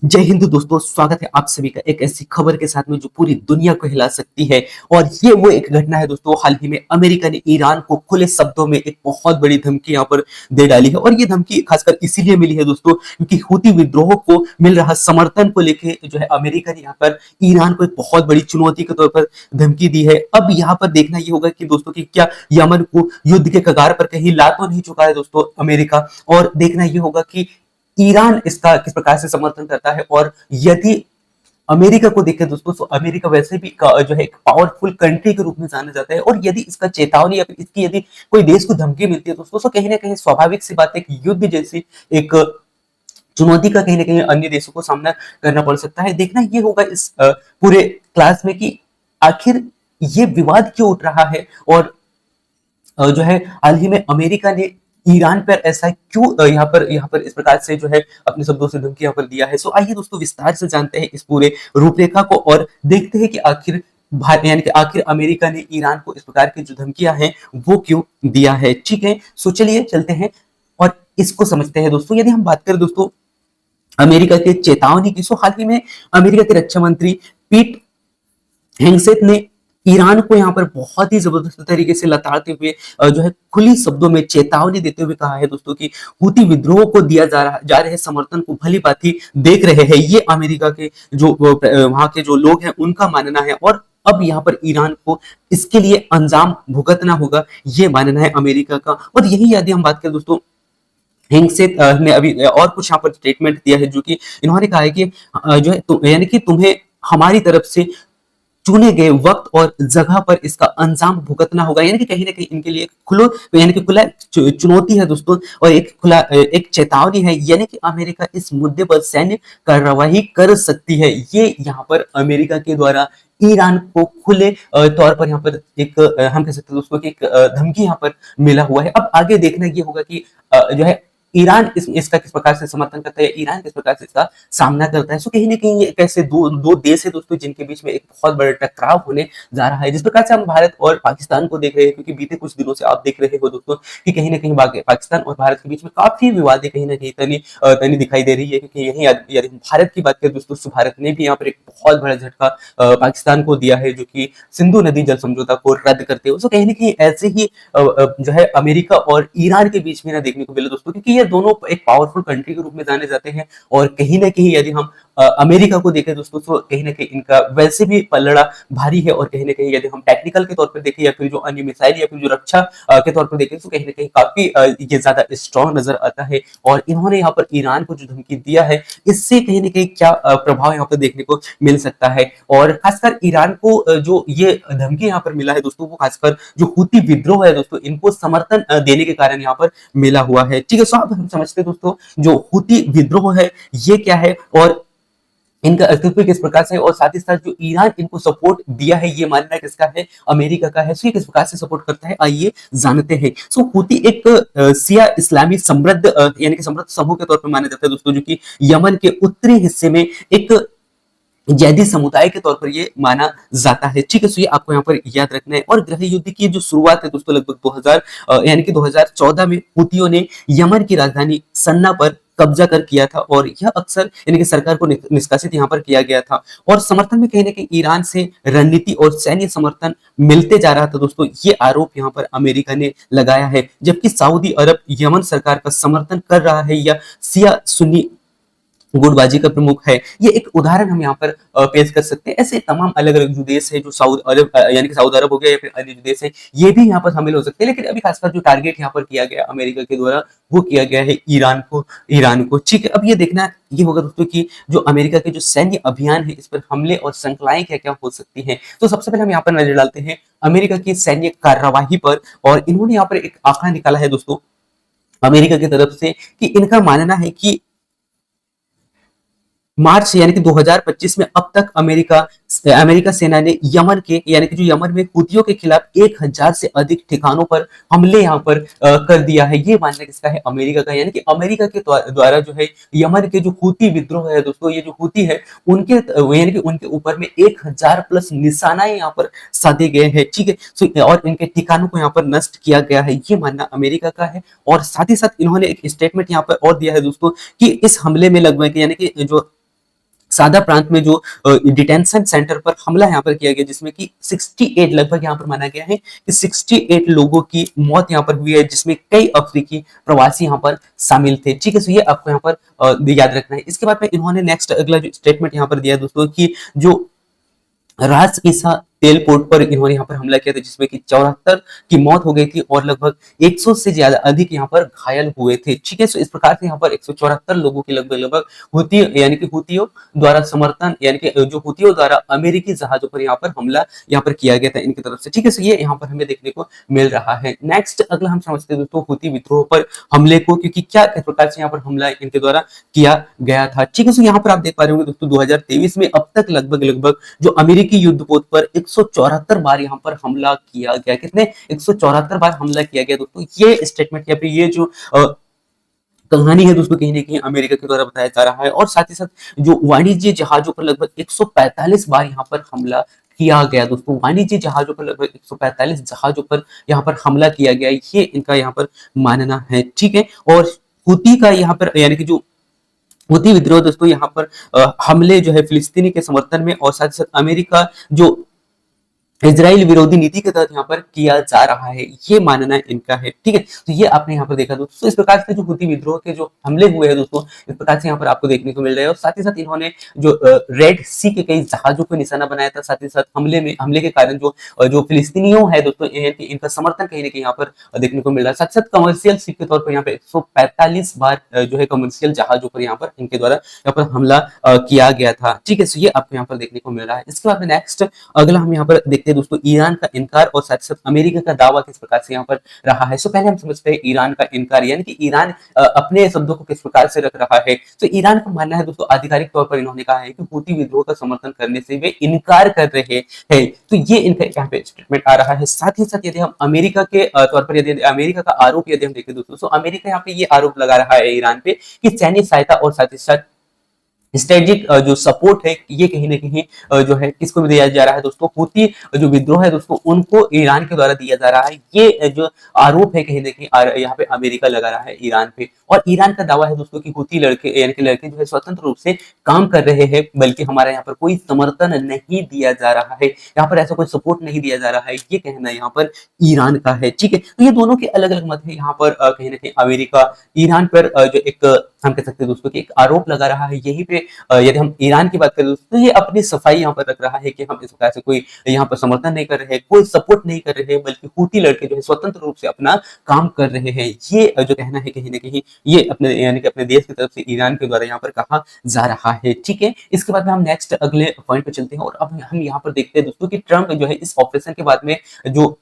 जय हिंद दोस्तों, स्वागत है आप सभी का एक ऐसी खबर के साथ में जो पूरी दुनिया को हिला सकती है। और ये वो एक घटना है दोस्तों, हाल ही में अमेरिका ने ईरान को खुले शब्दों में एक बहुत बड़ी धमकी यहाँ पर दे डाली है। और ये धमकी खासकर इसीलिए मिली है दोस्तों क्योंकि हूती विद्रोह को मिल रहा समर्थन को लेके जो है अमेरिका ने यहाँ पर ईरान को एक बहुत बड़ी चुनौती के तौर पर धमकी दी है। अब यहाँ पर देखना ये होगा कि दोस्तों की क्या यमन को युद्ध के कगार पर कहीं ला तो नहीं चुका है दोस्तों अमेरिका। और देखना ये होगा कि ईरान इसका किस प्रकार से समर्थन करता है। और यदि अमेरिका को देखें दोस्तों तो अमेरिका वैसे भी जो है एक पावरफुल कंट्री के रूप में जाना जाता है। और यदि इसका चेतावनी या फिर इसकी यदि कोई देश को धमकी मिलती है दोस्तों तो कहीं ना कहीं स्वाभाविक सी बात है कि युद्ध जैसी एक चुनौती का कहीं ना कहीं अन्य देशों को सामना करना पड़ सकता है। देखना ये होगा इस पूरे क्लास में कि आखिर ये विवाद क्यों उठ रहा है। और जो है हाल ही में अमेरिका ने ईरान पर ऐसा क्यों यहाँ पर इस प्रकार से जो है अपने शब्दों से धमकी यहाँ पर दिया है। सो आइए दोस्तों विस्तार से जानते हैं इस पूरे रूपरेखा को और देखते हैं कि आखिर यानी कि आखिर अमेरिका ने ईरान को इस प्रकार की जो धमकियां हैं वो क्यों दिया है। ठीक है, सो चलिए चलते हैं और इसको समझते हैं दोस्तों। यदि हम बात करें दोस्तों अमेरिका के चेतावनी की, सो हाल ही में अमेरिका के रक्षा मंत्री पीट हेंगसेट ने ईरान को यहाँ पर बहुत ही जबरदस्त तरीके से लताड़ते हुए जो है खुली शब्दों में चेतावनी देते हुए कहा है दोस्तों कि हूती विद्रोह को दिया जा रहे समर्थन को भली भांति देख रहे हैं। ये अमेरिका के जो वहां के जो लोग हैं उनका मानना है। और अब यहाँ पर ईरान को इसके लिए अंजाम भुगतना होगा, ये मानना है अमेरिका का। और यही यदि हम बात करें दोस्तों हेंगसेट ने अभी और कुछ यहाँ पर स्टेटमेंट दिया है जो कि इन्होंने कहा है कि जो है यानी कि तुम्हें हमारी तरफ से चुने गए वक्त और जगह पर इसका अंजाम भुगतना होगा। यानी कि कहीं ना कहीं इनके लिए खुला चुनौती है दोस्तों और एक खुला एक चेतावनी है। यानी कि अमेरिका इस मुद्दे पर सैन्य कार्रवाई कर सकती है। ये यहाँ पर अमेरिका के द्वारा ईरान को खुले तौर पर यहाँ पर एक हम कह सकते हैं दोस्तों कि एक धमकी यहाँ पर मिला हुआ है। अब आगे देखना ये होगा कि जो है ईरान इसका किस प्रकार से समर्थन करता है, ईरान किस प्रकार से इसका सामना करता है। सो कहीं ना कहीं ये ऐसे दो देश है दोस्तों जिनके बीच में एक बहुत बड़ा टकराव होने जा रहा है। जिस प्रकार से हम भारत और पाकिस्तान को देख रहे हैं, क्योंकि बीते कुछ दिनों से आप देख रहे हो दोस्तों कि कहीं ना कहीं पाकिस्तान और भारत के बीच में काफी विवादें कहीं ना कहीं तनी दिखाई दे रही है। क्योंकि यही यदि हम भारत की बात करें दोस्तों तो भारत ने भी यहाँ पर एक बहुत बड़ा झटका पाकिस्तान को दिया है जो कि सिंधु नदी जल समझौता को रद्द करते हुए। सो कहीं ना कहीं ऐसे ही जो है अमेरिका और ईरान के बीच में ना देखने को मिला दोस्तों, क्योंकि ये दोनों एक पावरफुल कंट्री के रूप में जाने जाते हैं। और कहीं ना कहीं यदि हम अमेरिका को देखें दोस्तों तो कहीं ना कहीं इनका वैसे भी पलड़ा भारी है। और कहीं ना कहीं यदि हम टेक्निकल के तौर पर देखें या फिर जो अन्य मिसाइल या फिर जो रक्षा के तौर पर देखें तो कहीं ना कहीं काफी ये ज्यादा स्ट्रॉन्ग नजर आता है। और इन्होंने यहाँ पर ईरान को जो धमकी दिया है इससे कहीं ना कहीं क्या प्रभाव यहाँ पर देखने को मिल सकता है। और खासकर ईरान को जो ये धमकी यहाँ पर मिला है दोस्तों वो खासकर जो हूती विद्रोह है दोस्तों इनको समर्थन देने के कारण यहाँ पर मिला हुआ है। ठीक है, सो अब हम समझते हैं दोस्तों जो हूती विद्रोह है ये क्या है और इनका अस्तित्व किस प्रकार से है। और साथ ही साथ जो ईरान इनको सपोर्ट दिया है ये मानना किसका है, अमेरिका का है। सो ये किस प्रकार से सपोर्ट करता है आइए जानते हैं। सो हूती एक शिया इस्लामी समृद्ध यानी कि समृद्ध समूह के तौर पर माना जाता है दोस्तों जो कि यमन के उत्तरी हिस्से में एक जैदी समुदाय के तौर पर ये माना जाता है। ठीक है, सो ये आपको यहाँ पर याद रखना है। और गृह युद्ध की जो शुरुआत है दोस्तों लगभग 2000 यानी कि 2014 में हूतियों ने यमन की राजधानी सन्ना पर कब्जा कर किया था। और यह अक्सर यानी कि सरकार को निष्कासित यहाँ पर किया गया था। और समर्थन में कहीं ना कहीं ईरान से रणनीति और सैन्य समर्थन मिलते जा रहा था दोस्तों, ये आरोप यहाँ पर अमेरिका ने लगाया है। जबकि सऊदी अरब यमन सरकार का समर्थन कर रहा है या शिया सुन्नी गुटबाजी का प्रमुख है। ये एक उदाहरण हम यहाँ पर पेश कर सकते हैं। ऐसे तमाम अलग अलग जो देश है जो सऊदी अरब यानी कि सऊदी अरब हो गया या फिर अन्य जो देश है ये भी यहाँ पर शामिल हो सकते हैं। लेकिन अभी खासकर जो टारगेट यहाँ पर किया गया अमेरिका के द्वारा वो किया गया है ईरान को। ठीक है, अब ये देखना ये होगा दोस्तों कि जो अमेरिका के जो सैन्य अभियान है इस पर हमले और श्रृंखलाएं क्या क्या हो सकती हैं। तो सबसे पहले हम यहाँ पर नजर डालते हैं अमेरिका की सैन्य कार्यवाही पर। और इन्होंने यहाँ पर एक आंकड़ा निकाला है दोस्तों अमेरिका की तरफ से कि इनका मानना है कि मार्च यानी कि 2025 में अब तक अमेरिका सेना ने यमन के यानी कि जो यमन में हूतियों के खिलाफ 1000 से अधिक ठिकानों पर हमले यहाँ पर कर दिया है। ये मानना किसका है, अमेरिका का। यानी कि अमेरिका के द्वारा जो है यमन के जो हूती विद्रोह है दोस्तों ये जो हूती है उनके यानी कि उनके ऊपर में 1000 प्लस निशानाएं यहाँ पर साधे गए हैं। ठीक है, और इनके ठिकानों को यहाँ पर नष्ट किया गया है, ये मानना अमेरिका का है। और साथ ही साथ इन्होंने एक स्टेटमेंट यहाँ पर और दिया है दोस्तों कि इस हमले में लगभग यानी कि जो सादा प्रांत में जो डिटेंशन सेंटर पर हमला यहाँ पर किया गया, जिसमें कि 68 लगभग यहाँ पर माना गया है कि 68 लोगों की मौत यहाँ पर हुई है, जिसमें कई अफ्रीकी प्रवासी यहाँ पर शामिल थे। ठीक है, तो ये आपको यहाँ पर याद रखना है। इसके बाद में इन्होंने नेक्स्ट अगला जो स्टेटमेंट यहाँ पर दिया है दोस्तों कि जो रास ईसा तेल पोर्ट पर इन्होंने यहाँ पर हमला किया था, जिसमें कि 74 की मौत हो गई थी और लगभग 100 से ज्यादा अधिक यहाँ पर घायल हुए थे। ठीक है, तो इस प्रकार से यहाँ पर 174 लोगों की लगभग हुती यानी कि हुतियों द्वारा समर्थन यानी कि जो हुतियों द्वारा अमेरिकी जहाजों पर यहाँ पर हमला यहाँ पर किया गया था इनकी तरफ से। ठीक है, तो ये यहाँ पर हमें देखने को मिल रहा है। नेक्स्ट अगला हम समझते हैं दोस्तों हुती विद्रोह पर हमले को, क्योंकि क्या किस प्रकार से यहाँ पर हमला इनके द्वारा किया गया था। ठीक है, तो यहाँ पर आप देख पा रहे होंगे दोस्तों 2023 में अब तक लगभग जो अमेरिकी युद्धपोत पर 174 बार यहाँ पर हमला किया गया। कितने 174 बार हमला किया गया दोस्तों। ये स्टेटमेंट या फिर ये जो कहानी है दोस्तों कहीं ना कहीं अमेरिका के द्वारा बताया जा रहा है। और साथ ही साथ जो वाणिज्य जहाजों पर लगभग 145 बार यहाँ पर हमला किया गया दोस्तों। वाणिज्य जहाजों पर लगभग 145 जहाजों पर यहाँ पर हमला किया गया, ये इनका यहाँ पर मानना है। ठीक है, और हुती का यहाँ पर यानी कि जो हुती विद्रोह दोस्तों यहाँ पर हमले जो है फिलिस्तीनी के समर्थन में और साथ ही साथ अमेरिका जो इजराइल विरोधी नीति के तहत यहाँ पर किया जा रहा है, ये मानना इनका है। ठीक है, तो ये आपने यहाँ पर देखा दोस्तों। इस प्रकार से जो हुती विद्रोह के जो हमले हुए हैं दोस्तों, इस प्रकार से यहाँ पर आपको देखने को मिल रहा है। और साथ ही साथ इन्होंने जो रेड सी के कई जहाजों को निशाना बनाया था। साथ ही साथ हमले के कारण जो फिलिस्तीनियों है दोस्तों, इनका समर्थन कहीं ना कहीं यहाँ पर देखने को मिल रहा है। साथ साथ कमर्शियल शिप के तौर पर यहाँ पे 145 बार जो है कमर्शियल जहाजों पर यहाँ पर इनके द्वारा यहाँ पर हमला किया गया था। ठीक है, तो ये आपको यहाँ पर देखने को मिल रहा है। इसके बाद में नेक्स्ट अगला हम यहाँ पर देखते हैं दोस्तों ईरान का इनकार और साथ साथ अमेरिका का दावा किस प्रकार से यहाँ पर रहा है। सो पहले हम समझते हैं ईरान का इनकार, यानी कि ईरान अपने शब्दों को किस प्रकार से रख रहा है। तो ईरान का मानना है दोस्तों, आधिकारिक तौर पर इन्होंने कहा है कि हुती विद्रोह का समर्थन करने से वे इनकार कर रहे हैं। तो ये इनका यहाँ पे स्टेटमेंट आ रहा है। साथ ही साथ यदि हम अमेरिका के तौर पर यदि अमेरिका का आरोप यदि हम देखें दोस्तों, तो अमेरिका यहाँ पे ये आरोप लगा रहा है ईरान पे कि सैन्य सहायता और साथ ही साथ स्ट्रेटेजिक जो सपोर्ट है ये कहीं ना कहीं जो है किसको दिया जा रहा है दोस्तों, हुती जो विद्रोह है दोस्तों उनको ईरान के द्वारा दिया जा रहा है। ये जो आरोप है कहीं ना कहीं यहाँ पे अमेरिका लगा रहा है ईरान पे। और ईरान का दावा है दोस्तों कि हुती लड़के यानी कि लड़के जो है स्वतंत्र रूप से काम कर रहे हैं, बल्कि हमारा यहाँ पर कोई समर्थन नहीं दिया जा रहा है, यहाँ पर ऐसा कोई सपोर्ट नहीं दिया जा रहा है, ये कहना यहाँ पर ईरान का है। ठीक है, तो ये दोनों के अलग अलग मत है। यहाँ पर कहीं ना कहीं अमेरिका ईरान पर जो एक हम कह सकते हैं दोस्तों कि एक आरोप लगा रहा है। यही पे यदि हम ईरान की बात करें दोस्तों, तो ये अपनी सफाई यहाँ पर रख रहा है कि हम इस प्रकार से कोई यहाँ पर समर्थन नहीं कर रहे हैं, कोई सपोर्ट नहीं कर रहे हैं, बल्कि हुती लड़के जो है स्वतंत्र रूप से अपना काम कर रहे हैं। ये जो कहना है कहीं ना कहीं ये अपने यानी कि अपने देश की तरफ से ईरान के द्वारा यहाँ पर कहा जा रहा है। ठीक है, इसके बाद में हम नेक्स्ट अगले पॉइंट पे चलते हैं और अब हम यहाँ पर देखते हैं दोस्तों कि ट्रम्प जो है इस ऑपरेशन के बाद में जो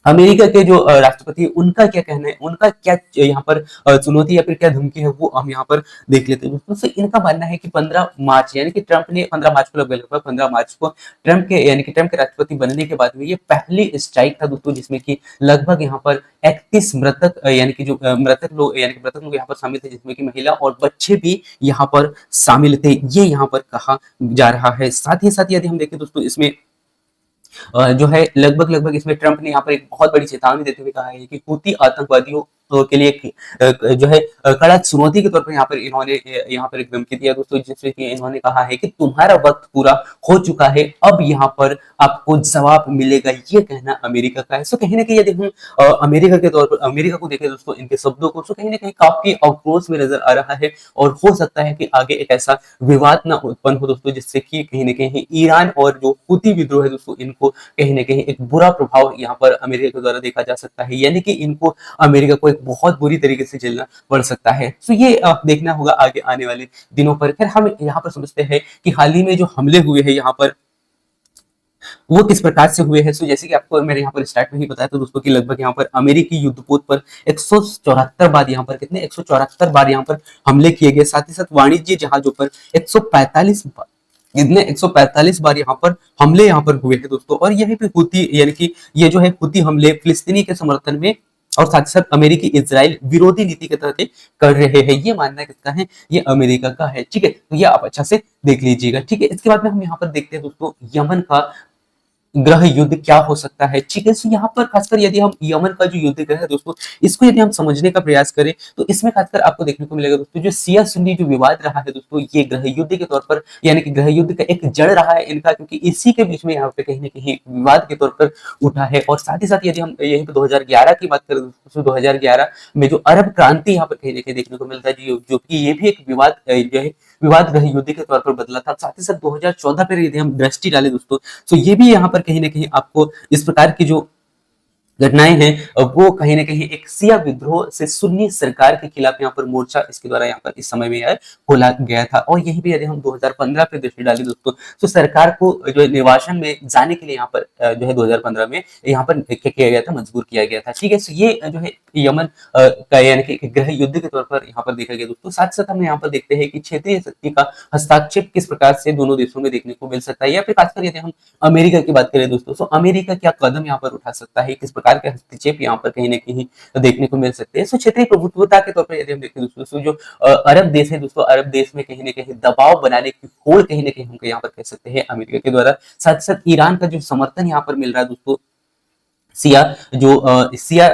अमेरिका के जो राष्ट्रपति उनका क्या कहना है, उनका क्या यहाँ पर चुनौती या फिर क्या धमकी है, वो हम यहाँ पर देख लेते हैं दोस्तों। से इनका मानना है कि 15 मार्च यानी कि ट्रंप ने 15 मार्च को लगभग 15 मार्च को ट्रंप के राष्ट्रपति बनने के बाद में ये पहली स्ट्राइक था दोस्तों, जिसमें कि लगभग यहाँ पर 31 मृतक यानी कि जो मृतक लोग यहाँ पर शामिल थे, जिसमें कि महिला और बच्चे भी यहाँ पर शामिल थे, ये यहाँ पर कहा जा रहा है। साथ ही साथ यदि हम देखें दोस्तों इसमें जो है लगभग इसमें ट्रंप ने यहाँ पर एक बहुत बड़ी चेतावनी देते हुए कहा है कि हुती आतंकवादियों के लिए जो है कड़ा चुनौती के तौर पर इन्होंने यहाँ पर एक धमकी दिया दोस्तों, जिसमें कि इन्होंने कहा है कि तुम्हारा वक्त पूरा हो चुका है, अब यहाँ पर आपको जवाब मिलेगा, ये कहना अमेरिका का है। सो कहीं ना कहीं यदि हम अमेरिका के तौर पर अमेरिका को देखें दोस्तों इनके शब्दों को, तो कहीं ना कहीं काफी आक्रोश में नजर आ रहा है और हो सकता है कि आगे एक ऐसा विवाद ना उत्पन्न हो दोस्तों, जिससे कि कहीं ना कहीं ईरान और जो हुती विद्रोह है दोस्तों इनको कहीं ना कहीं एक बुरा प्रभाव यहाँ पर अमेरिका के द्वारा देखा जा सकता है, यानी कि इनको अमेरिका को एक बहुत बुरी तरीके से झेलना पड़ सकता है। तो ये देखना होगा आगे आने वाले दिनों पर। फिर हम यहाँ पर समझते हैं कि हाल ही में जो हमले हुए हैं यहाँ पर वो किस प्रकार से हुए हैं। सो जैसे कि आपको मैंने यहाँ पर स्टार्ट में ही बताया था दोस्तों कि लगभग यहाँ पर अमेरिकी युद्धपोत पर 174 बार यहाँ पर कितने 174 बार यहाँ पर हमले किए गए। साथ ही साथ वाणिज्य जहाजों पर 145 इतने 145 बार यहाँ पर हमले यहाँ पर हुए हैं दोस्तों। और यही पे हुती यानी कि ये जो है हुती हमले फिलिस्तीनी के समर्थन में और साथ ही साथ अमेरिकी इजराइल विरोधी नीति के तहत कर रहे हैं, ये मानना किसका है, ये अमेरिका का है। ठीक है, तो ये आप अच्छा से देख लीजिएगा। ठीक है, इसके बाद में हम यहाँ पर देखते हैं दोस्तों यमन का ग्रह युद्ध क्या हो सकता है, ठीक है। यहाँ पर खासकर यदि हम यमन का जो युद्ध ग्रह है दोस्तों, इसको यदि हम समझने का प्रयास करें तो इसमें खासकर आपको देखने को मिलेगा दोस्तों, जो सिया सुन्नी जो विवाद रहा है दोस्तों, ये ग्रह युद्ध के तौर पर यानी कि ग्रह युद्ध का एक जड़ रहा है इनका, क्योंकि इसी के बीच में यहाँ पे कहीं ना कहीं विवाद के तौर पर उठा है। और साथ ही साथ यदि हम यहीं पे 2011 की बात करें दोस्तों, 2011 में जो अरब क्रांति यहाँ पर कहीं ना कहीं देखने को मिलता है, जो कि ये भी एक विवाद जो है विवाद ग्रह युद्ध के तौर पर बदला था। साथ ही साथ 2014 पर यदि हम दृष्टि डालें दोस्तों, तो ये भी यहाँ पर कहीं ना कहीं आपको इस प्रकार की जो घटनाएं हैं वो कहीं ना कहीं एक सिया विद्रोह से सुन्नी सरकार के खिलाफ यहाँ पर मोर्चा इसके द्वारा यहाँ पर इस समय में यह खोला गया था। और यहीं पे यदि हम 2015 पे दृष्टि डालें दोस्तों, तो सरकार को जो निर्वासन में जाने के लिए यहाँ पर जो है 2015 में यहाँ पर क्या किया गया था, मजबूर किया गया था, ठीक है। तो ये जो है यमन का यानी कि गृह युद्ध के तौर पर यहाँ पर देखा गया दोस्तों। साथ साथ हम यहाँ पर देखते हैं कि क्षेत्रीय शक्ति का हस्तक्षेप किस प्रकार से दोनों देशों में देखने को मिल सकता है, या फिर खासकर यदि हम अमेरिका की बात करें दोस्तों, तो अमेरिका क्या कदम यहाँ पर उठा सकता है, किस प्रकार के हस्तक्षेप यहाँ पर कहीं ना कहीं देखने को मिल सकते हैं। सो क्षेत्रीय प्रभुत्वता के तौर पर यदि हम देखें दोस्तों, तो जो अरब देश है दोस्तों, अरब देश में कहीं ना कहीं दबाव बनाने की होड़ कहीं ना कहीं हम यहाँ पर कह सकते हैं अमेरिका के द्वारा। साथ साथ ईरान का जो समर्थन यहाँ पर मिल रहा है दोस्तों, सिया सिया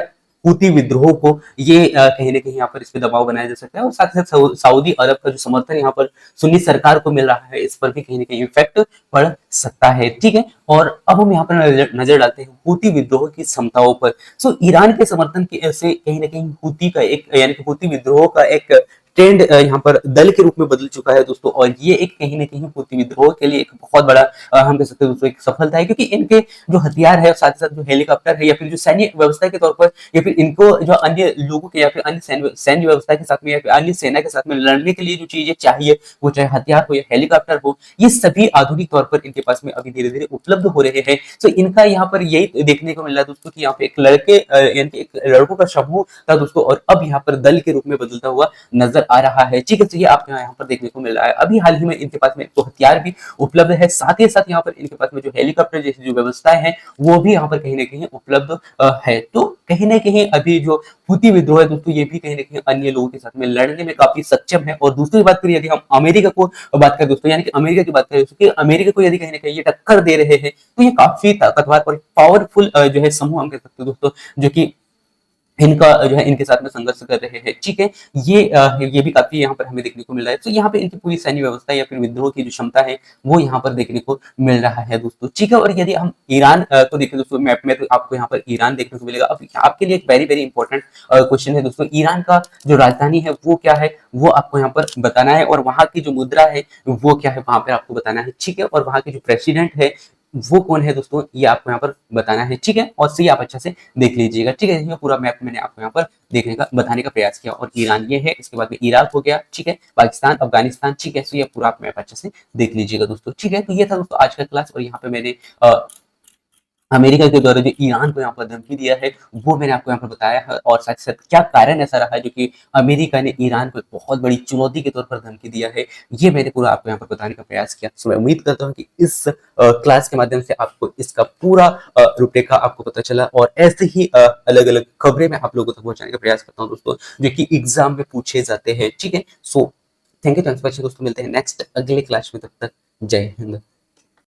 हूती विद्रोह को ये कहीं ना कहीं यहाँ पर इस पे दबाव बनाया जा सकता है। और साथ ही साथ सऊदी अरब का जो समर्थन यहाँ पर सुन्नी सरकार को मिल रहा है, इस पर भी कहीं ना कहीं इफेक्ट पड़ सकता है, ठीक है। और अब हम यहाँ पर नजर डालते हैं हूती विद्रोह की क्षमताओं पर। सो ईरान के समर्थन की से कहीं ना कहीं हूती का एक यानी कि हूती विद्रोह का एक ट्रेंड यहाँ पर दल के रूप में बदल चुका है दोस्तों। और ये एक कहीं ना कहीं हूती विद्रोह के लिए एक बहुत बड़ा हम कह सकते हैं दोस्तों एक सफलता है, क्योंकि इनके जो हथियार है, साथ ही साथ जो हेलीकॉप्टर है, या फिर जो सैन्य व्यवस्था के तौर पर, या फिर इनको जो अन्य लोगों के या फिर अन्य सैन्य व्यवस्था के साथ में या फिर अन्य सेना के साथ में लड़ने के लिए जो चीजें चाहिए, वो चाहे हथियार हो या हेलीकॉप्टर हो, ये सभी आधुनिक तौर पर इनके पास में अभी धीरे धीरे उपलब्ध हो रहे हैं। तो इनका यहाँ पर यही देखने को मिल रहा है दोस्तों कि यहाँ पे एक लड़के यानी कि एक लड़कों का समूह था दोस्तों, और अब यहाँ पर दल के रूप में बदलता हुआ नजर आ रहा है, ठीक है। तो ये आपको यहाँ पर देखने को मिल रहा है। अभी हाल ही में इनके पास में तो हथियार भी उपलब्ध है, साथ ही साथ यहाँ पर इनके पास में जो हेलीकॉप्टर जैसी जो व्यवस्थाएं हैं वो भी यहाँ पर कहीं ना कहीं उपलब्ध है। तो कहीं ना कहीं अभी जो हूती विद्रोह है दोस्तों, ये भी कहीं ना कहीं अन्य लोगों के साथ में लड़ने में काफी सक्षम है। और दूसरी बात करें यदि हम अमेरिका को बात करें दोस्तों, यानी कि अमेरिका की बात करें दोस्तों, अमेरिका को यदि कहीं ना कहीं ये टक्कर दे रहे हैं, तो ये काफी ताकतवर और पावरफुल जो है समूह हम कह सकते हैं दोस्तों, जो कि इनका जो है इनके साथ में संघर्ष कर रहे हैं, ठीक है। ये भी काफी यहाँ पर हमें देखने को मिल रहा है। तो यहाँ पे इनकी पूरी सैन्य व्यवस्था या फिर विद्रोह की जो क्षमता है वो यहाँ पर देखने को मिल रहा है दोस्तों, ठीक है। और यदि हम ईरान को देखें दोस्तों मैप में, तो आपको यहाँ पर ईरान देखने को मिलेगा। अब आपके लिए एक वेरी वेरी इंपॉर्टेंट क्वेश्चन है दोस्तों, ईरान का जो राजधानी है वो क्या है, वो आपको यहाँ पर बताना है। और वहां की जो मुद्रा है वो क्या है, वहां पर आपको बताना है, ठीक है। और वहां के जो प्रेसिडेंट है वो कौन है दोस्तों, ये आपको यहाँ पर बताना है, ठीक है। और सही आप अच्छा से देख लीजिएगा, ठीक है। ये पूरा मैप मैंने आपको यहाँ पर देखने का बताने का प्रयास किया। और ईरान ये है, इसके बाद में इराक हो गया, ठीक है, पाकिस्तान, अफगानिस्तान, ठीक है। तो ये पूरा आप मैप अच्छे से देख लीजिएगा दोस्तों, ठीक है। तो ये था दोस्तों आज का क्लास। और यहाँ पे मैंने अमेरिका के द्वारा जो ईरान को यहाँ पर धमकी दिया है वो मैंने आपको यहाँ पर बताया है। और साथ ही साथ क्या कारण ऐसा रहा है जो कि अमेरिका ने ईरान को एक बहुत बड़ी चुनौती के तौर पर धमकी दिया है, ये मैंने पूरा आपको यहाँ पर बताने का प्रयास किया। तो मैं उम्मीद करता हूँ कि इस क्लास के माध्यम से आपको इसका पूरा रूपरेखा आपको पता चला। और ऐसे ही अलग अलग खबरें मैं आप लोगों तक पहुंचाने का प्रयास करता हूँ दोस्तों, जो कि एग्जाम में पूछे जाते हैं, ठीक है। सो थैंक यू दोस्तों, मिलते हैं नेक्स्ट अगले क्लास में, तब तक जय हिंद।